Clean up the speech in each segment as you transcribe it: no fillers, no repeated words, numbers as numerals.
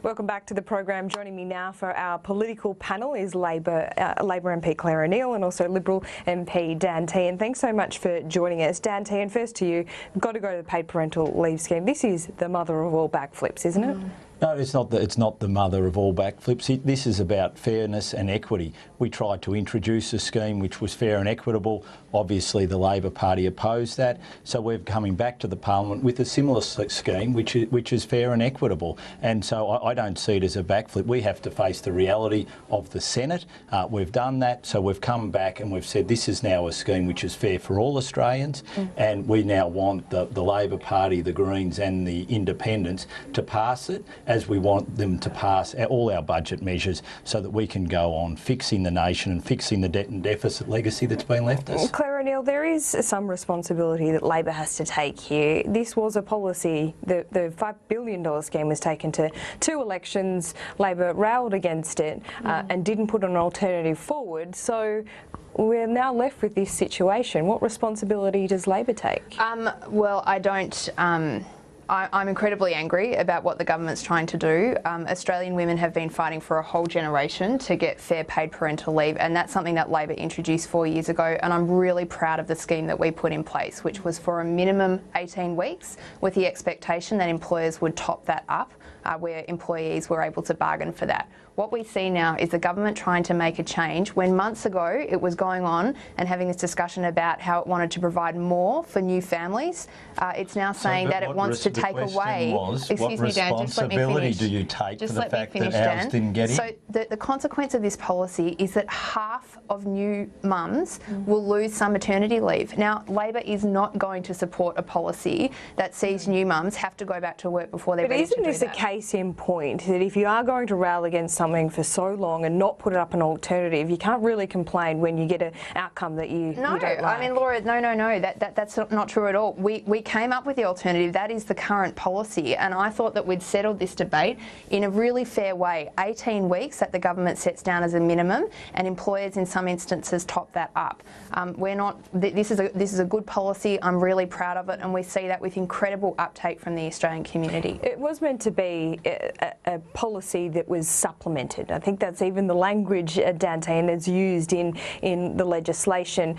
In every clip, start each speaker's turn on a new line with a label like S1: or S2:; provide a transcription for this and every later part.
S1: Welcome back to the program. Joining me now for our political panel is Labor MP Claire O'Neill and also Liberal MP Dan Tehan. Thanks so much for joining us. Dan Tehan, first to you. We've got to go to the paid parental leave scheme. This is the mother of all backflips, isn't it?
S2: No, it's not the mother of all backflips. This is about fairness and equity. We tried to introduce a scheme which was fair and equitable. Obviously, the Labor Party opposed that. So we're coming back to the Parliament with a similar scheme which is fair and equitable. And so I don't see it as a backflip. We have to face the reality of the Senate. We've done that. So we've come back and we've said this is now a scheme which is fair for all Australians. And we now want the Labor Party, the Greens and the Independents to pass it, as we want them to pass all our budget measures so that we can go on fixing the nation and fixing the debt and deficit legacy that's been left us.
S1: Claire O'Neill, there is some responsibility that Labor has to take here. This was a policy, the $5 billion scheme was taken to 2 elections. Labor railed against it and didn't put an alternative forward. So we're now left with this situation. What responsibility does Labor take?
S3: Well, I don't. I'm incredibly angry about what the government's trying to do. Australian women have been fighting for a whole generation to get fair paid parental leave, and that's something that Labor introduced 4 years ago, and I'm really proud of the scheme that we put in place, which was for a minimum 18 weeks with the expectation that employers would top that up where employees were able to bargain for that. What we see now is the government trying to make a change when months ago it was going on and having this discussion about how it wanted to provide more for new families. It's now saying that it wants to take away.
S2: Excuse me, Dan, just let me finish. What responsibility do you take for the fact that ours didn't get in?
S3: So the consequence of this policy is that half of new mums will lose some maternity leave. Now, Labor is not going to support a policy that sees new mums have to go back to work before they're ready to do that.
S1: But isn't this a case in point that if you are going to rail against something for so long and not put it up an alternative, you can't really complain when you get an outcome that you don't like?
S3: I mean, Laura, no, that's not true at all. We came up with the alternative. That is the current policy, and I thought that we'd settled this debate in a really fair way. 18 weeks that the government sets down as a minimum, and employers in some instances top that up. We're not. This is a good policy. I'm really proud of it, and we see that with incredible uptake from the Australian community.
S1: It was meant to be a policy that was supplemented. I think that's even the language, Dan Tehan, that's used in the legislation.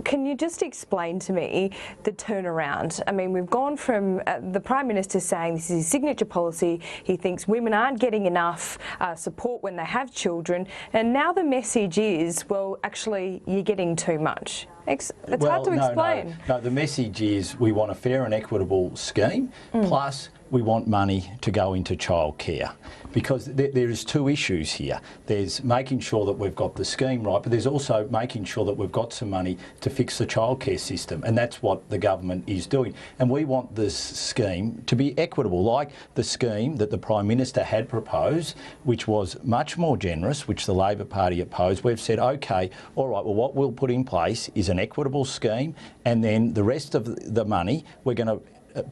S1: Can you just explain to me the turnaround? I mean, we've gone from the Prime Minister saying this is his signature policy, he thinks women aren't getting enough support when they have children, and now the message is, well, actually, you're getting too much. It's hard to explain.
S2: No, the message is we want a fair and equitable scheme, plus we want money to go into childcare, because there is 2 issues here. There's making sure that we've got the scheme right, but there's also making sure that we've got some money to fix the childcare system, and that's what the government is doing. And we want this scheme to be equitable, like the scheme that the Prime Minister had proposed, which was much more generous, which the Labor Party opposed. We've said, OK, all right, well, what we'll put in place is an equitable scheme, and then the rest of the money we're going to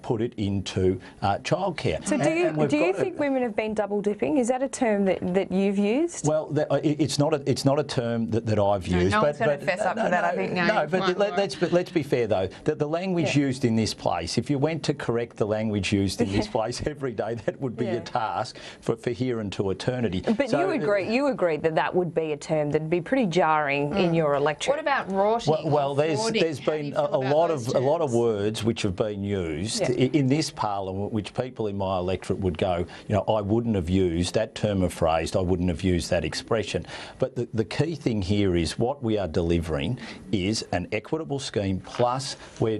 S2: put it into childcare.
S1: So do you think women have been double dipping? Is that a term that you've used?
S2: Well, it's not a term that I've used.
S3: No one's going to fess up to that, I think.
S2: No, but let's be fair though. The language used in this place, if you went to correct the language used in this place every day, that would be a task for here and to eternity.
S1: But so, you agree that would be a term that'd be pretty jarring in your electorate.
S3: What about rorting?
S2: Well, there's been a lot of words which have been used in this parliament, which people in my electorate would go, I wouldn't have used that term of phrase, I wouldn't have used that expression. But the key thing here is what we are delivering is an equitable scheme, plus we're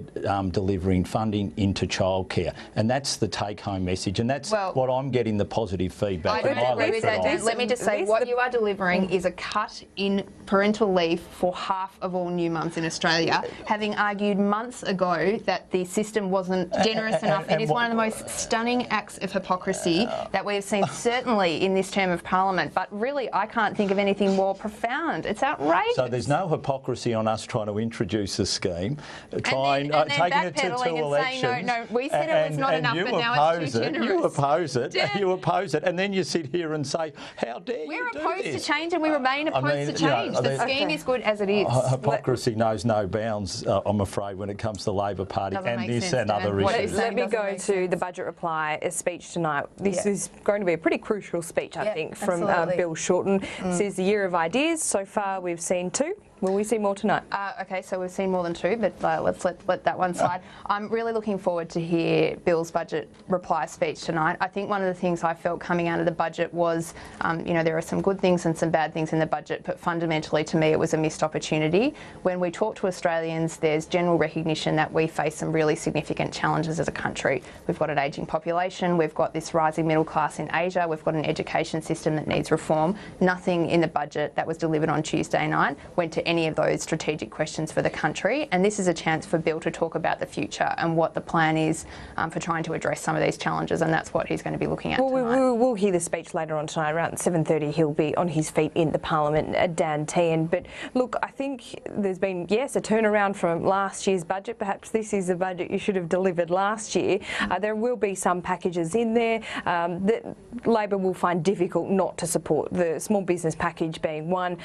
S2: delivering funding into childcare. And that's the take-home message, and that's what I'm getting the positive feedback from my electorate on.
S3: Let me just say, what you are delivering is a cut in parental leave for half of all new mums in Australia, having argued months ago that the system wasn't generous enough. It is one of the most stunning acts of hypocrisy that we have seen, certainly in this term of Parliament. But really, I can't think of anything more profound. It's outrageous.
S2: So there's no hypocrisy on us trying to introduce a scheme, taking it to 2 elections.
S3: Saying, no, we said it was not enough, but now it's too generous.
S2: You oppose it. You oppose it, and then you sit here and say, "How dare you do this?"
S3: We're opposed to change, and we remain opposed to change. The scheme is good as it is.
S2: Hypocrisy knows no bounds, I'm afraid, when it comes to the Labor Party and this and other issues.
S3: what
S2: issues.
S3: he's saying
S1: Let me
S3: doesn't
S1: go
S3: make
S1: to
S3: sense.
S1: the budget reply speech tonight. This is going to be a pretty crucial speech, I think, from
S3: absolutely.
S1: Bill Shorten. This is the year of ideas. So far, we've seen 2. Will we see more tonight?
S3: Okay, so we've seen more than 2, but let's let that one slide. I'm really looking forward to hear Bill's budget reply speech tonight. I think one of the things I felt coming out of the budget was, there are some good things and some bad things in the budget, but fundamentally to me it was a missed opportunity. When we talk to Australians, there's general recognition that we face some really significant challenges as a country. We've got an ageing population, we've got this rising middle class in Asia, we've got an education system that needs reform. Nothing in the budget that was delivered on Tuesday night went to any of those strategic questions for the country, and this is a chance for Bill to talk about the future and what the plan is for trying to address some of these challenges, and that's what he's going to be looking at tonight.
S1: We'll hear the speech later on tonight. Around 7:30 he'll be on his feet in the Parliament, Dan Tehan. But look, I think there's been, yes, a turnaround from last year's budget. Perhaps this is a budget you should have delivered last year. There will be some packages in there that Labor will find difficult not to support, the small business package being one,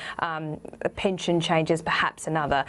S1: pension changes perhaps another.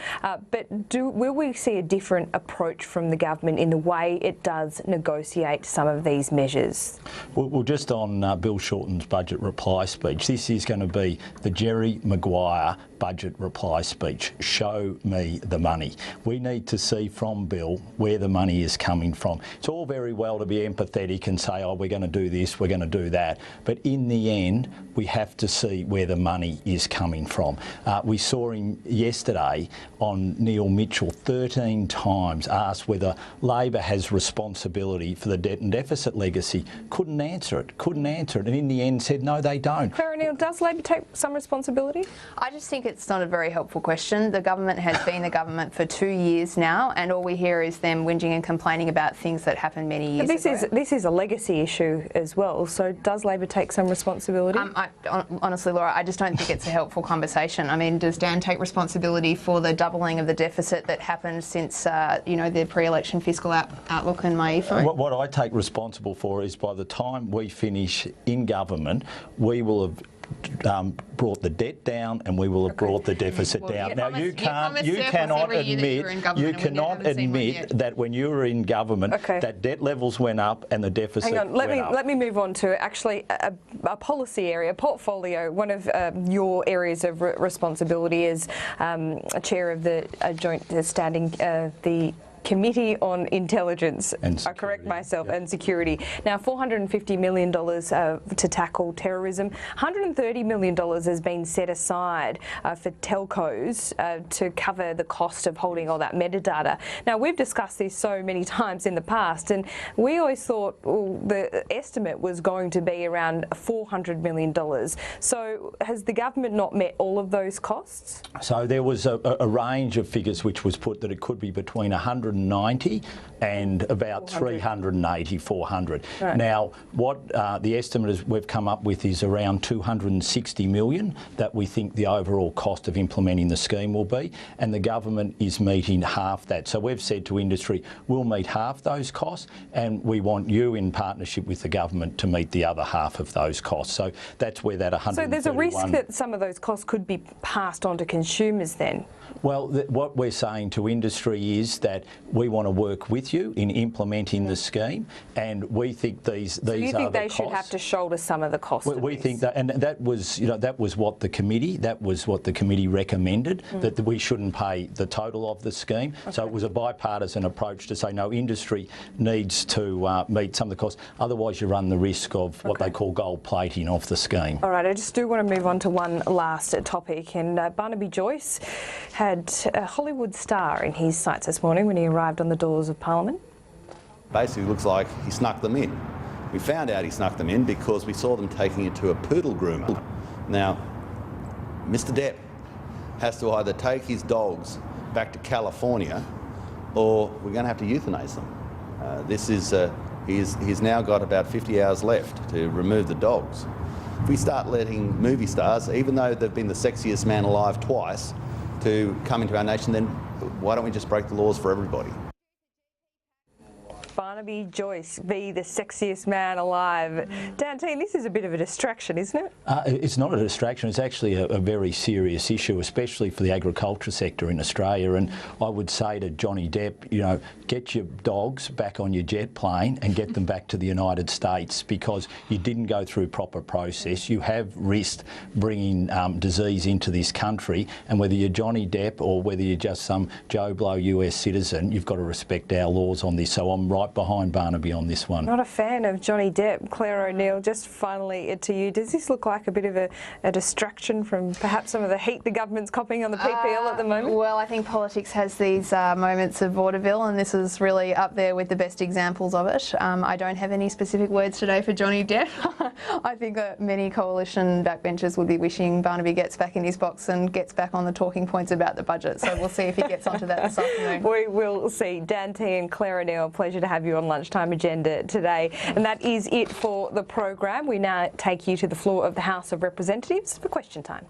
S1: But will we see a different approach from the government in the way it does negotiate some of these measures?
S2: Well, just on Bill Shorten's budget reply speech, this is going to be the Jerry Maguire budget reply speech. Show me the money. We need to see from Bill where the money is coming from. It's all very well to be empathetic and say, oh, we're going to do this, we're going to do that. But in the end, we have to see where the money is coming from. We saw him yesterday on Neil Mitchell 13 times asked whether Labor has responsibility for the debt and deficit legacy. Couldn't answer it. And in the end said, no, they don't.
S1: Clara Neal, does Labor take some responsibility?
S3: I just think it's not a very helpful question. The government has been the government for 2 years now, and all we hear is them whinging and complaining about things that happened many years ago.
S1: This is a legacy issue as well. So does Labor take some responsibility?
S3: Honestly, Laura, I just don't think it's a helpful conversation. I mean, does Dan take responsibility for the doubling of the deficit that happened since, the pre-election fiscal outlook and my phone?
S2: What I take responsible for is by the time we finish in government, we will have brought the debt down and we will have brought the deficit down. Now you cannot admit that when you were in government that debt levels went up and the deficit went up. Let
S1: me move on to actually a policy area, portfolio. One of your areas of responsibility is chair of the joint standing the Committee on Intelligence, I correct myself, and Security. Now, $450 million to tackle terrorism. $130 million has been set aside for telcos to cover the cost of holding all that metadata. Now, we've discussed this so many times in the past, and we always thought the estimate was going to be around $400 million. So has the government not met all of those costs?
S2: So there was a range of figures which was put that it could be between 190 and about 380, 400. Right. Now, what the estimate is we've come up with is around 260 million that we think the overall cost of implementing the scheme will be, and the government is meeting half that. So we've said to industry, we'll meet half those costs, and we want you in partnership with the government to meet the other half of those costs. So that's where that 131...
S1: So there's a risk that some of those costs could be passed on to consumers then?
S2: Well, what we're saying to industry is that we want to work with you in implementing the scheme, and we think these are the costs. So you think they
S1: should have to shoulder some of the costs?
S2: We think that, and that was what the committee recommended, that we shouldn't pay the total of the scheme. Okay. So it was a bipartisan approach to say no, industry needs to meet some of the costs. Otherwise, you run the risk of what they call gold plating of the scheme.
S1: All right, I just do want to move on to one last topic, and Barnaby Joyce had a Hollywood star in his sights this morning when he arrived on the doors of Parliament.
S4: Basically looks like he snuck them in. We found out he snuck them in because we saw them taking it to a poodle groomer. Now, Mr. Depp has to either take his dogs back to California or we're going to have to euthanize them. He's now got about 50 hours left to remove the dogs. If we start letting movie stars, even though they've been the sexiest man alive twice, to come into our nation, then why don't we just break the laws for everybody?
S1: Barnaby Joyce be the sexiest man alive. Dan Tehan, this is a bit of a distraction, isn't it?
S2: It's not a distraction. It's actually a very serious issue, especially for the agriculture sector in Australia. And I would say to Johnny Depp, you know, get your dogs back on your jet plane and get them back to the United States, because you didn't go through proper process. You have risked bringing disease into this country, and whether you're Johnny Depp or whether you're just some Joe Blow US citizen, you've got to respect our laws on this. So I'm right behind Barnaby on this one.
S1: Not a fan of Johnny Depp. Claire O'Neill, just finally to you, does this look like a bit of a distraction from perhaps some of the heat the government's copping on the PPL at the moment?
S3: Well, I think politics has these moments of vaudeville, and this is really up there with the best examples of it. I don't have any specific words today for Johnny Depp. I think that many coalition backbenchers would be wishing Barnaby gets back in his box and gets back on the talking points about the budget. So we'll see if he gets onto that this afternoon.
S1: We will see. Dan Tehan, Claire O'Neill, pleasure to have you on Lunchtime Agenda today. And that is it for the program. We now take you to the floor of the House of Representatives for question time.